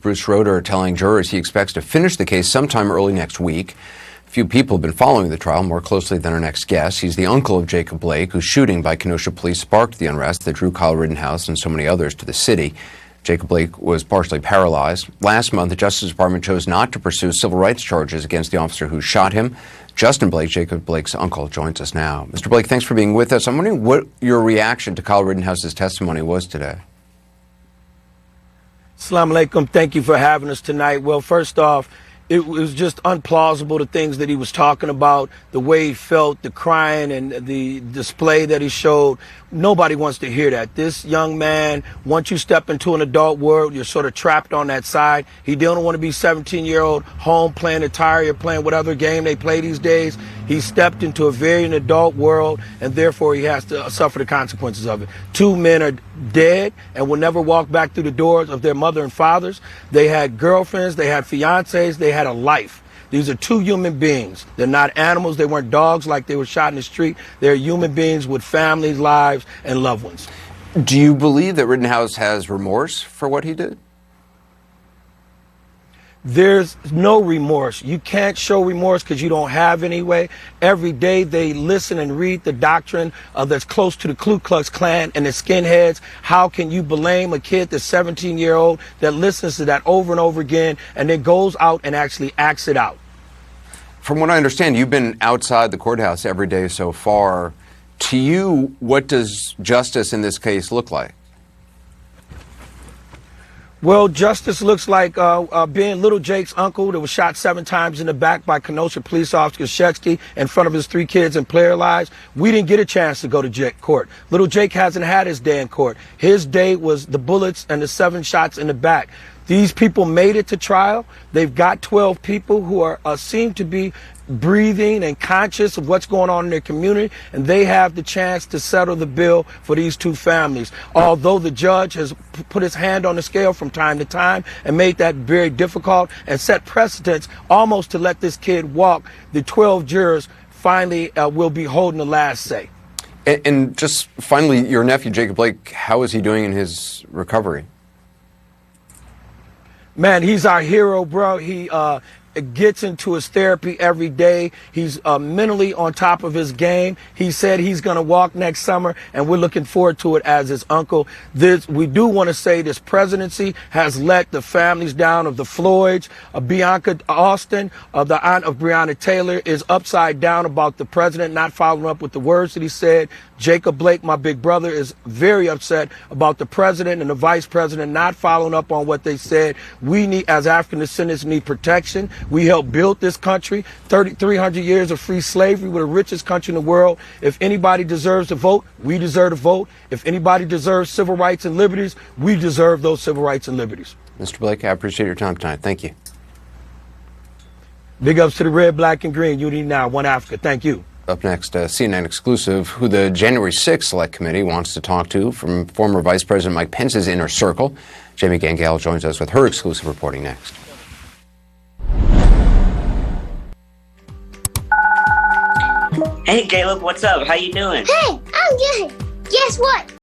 Bruce Schroeder telling jurors he expects to finish the case sometime early next week. A few people have been following the trial more closely than our next guest. He's the uncle of Jacob Blake, whose shooting by Kenosha police sparked the unrest that drew Kyle Rittenhouse and so many others to the city. Jacob Blake was partially paralyzed. Last month, the Justice Department chose not to pursue civil rights charges against the officer who shot him. Justin Blake, Jacob Blake's uncle, joins us now. Mr. Blake, thanks for being with us. I'm wondering what your reaction to Kyle Rittenhouse's testimony was today. Assalamu alaikum. Thank you for having us tonight. Well, first off, it was just unplausible, the things that he was talking about, the way he felt, the crying and the display that he showed. Nobody wants to hear that. This young man, once you step into an adult world, you're sort of trapped on that side. He didn't want to be 17-year-old home playing Atari or playing whatever game they play these days. He stepped into a very adult world, and therefore he has to suffer the consequences of it. Two men are dead and will never walk back through the doors of their mother and fathers. They had girlfriends, they had fiancés, they had a life. These are two human beings. They're not animals. They weren't dogs like they were shot in the street. They're human beings with families, lives, and loved ones. Do you believe that Rittenhouse has remorse for what he did? There's no remorse. You can't show remorse because you don't have any way. Every day they listen and read the doctrine that's close to the Ku Klux Klan and the skinheads. How can you blame a kid that's 17-year-old that listens to that over and over again and then goes out and actually acts it out? From what I understand, you've been outside the courthouse every day so far. To you, what does justice in this case look like? Well, justice looks like being little Jake's uncle that was shot 7 times in the back by Kenosha police officer Shetsky in front of his 3 kids and paralyzed. We didn't get a chance to go to court. Little Jake hasn't had his day in court. His day was the bullets and the 7 shots in the back. These people made it to trial. They've got 12 people who are seem to be breathing and conscious of what's going on in their community, and they have the chance to settle the bill for these 2 families. Although the judge has put his hand on the scale from time to time and made that very difficult and set precedents almost to let this kid walk, the 12 jurors finally will be holding the last say. And just finally, your nephew, Jacob Blake, how is he doing in his recovery? Man, he's our hero, bro. He gets into his therapy every day. He's mentally on top of his game. He said he's going to walk next summer, and we're looking forward to it as his uncle. We do want to say this presidency has let the families down of the Floyds. Bianca Austin, the aunt of Breonna Taylor, is upside down about the president not following up with the words that he said. Jacob Blake, my big brother, is very upset about the president and the vice president not following up on what they said. We need, as African descendants, need protection. We helped build this country, 300 years of free slavery. We're the richest country in the world. If anybody deserves to vote, we deserve to vote. If anybody deserves civil rights and liberties, we deserve those civil rights and liberties. Mr. Blake, I appreciate your time tonight. Thank you. Big ups to the red, black, and green. Unity now, one Africa. Thank you. Up next, CNN exclusive, who the January 6th Select Committee wants to talk to from former Vice President Mike Pence's inner circle. Jamie Gangel joins us with her exclusive reporting next. Hey, Caleb, what's up? How you doing? Hey, I'm good. Guess what?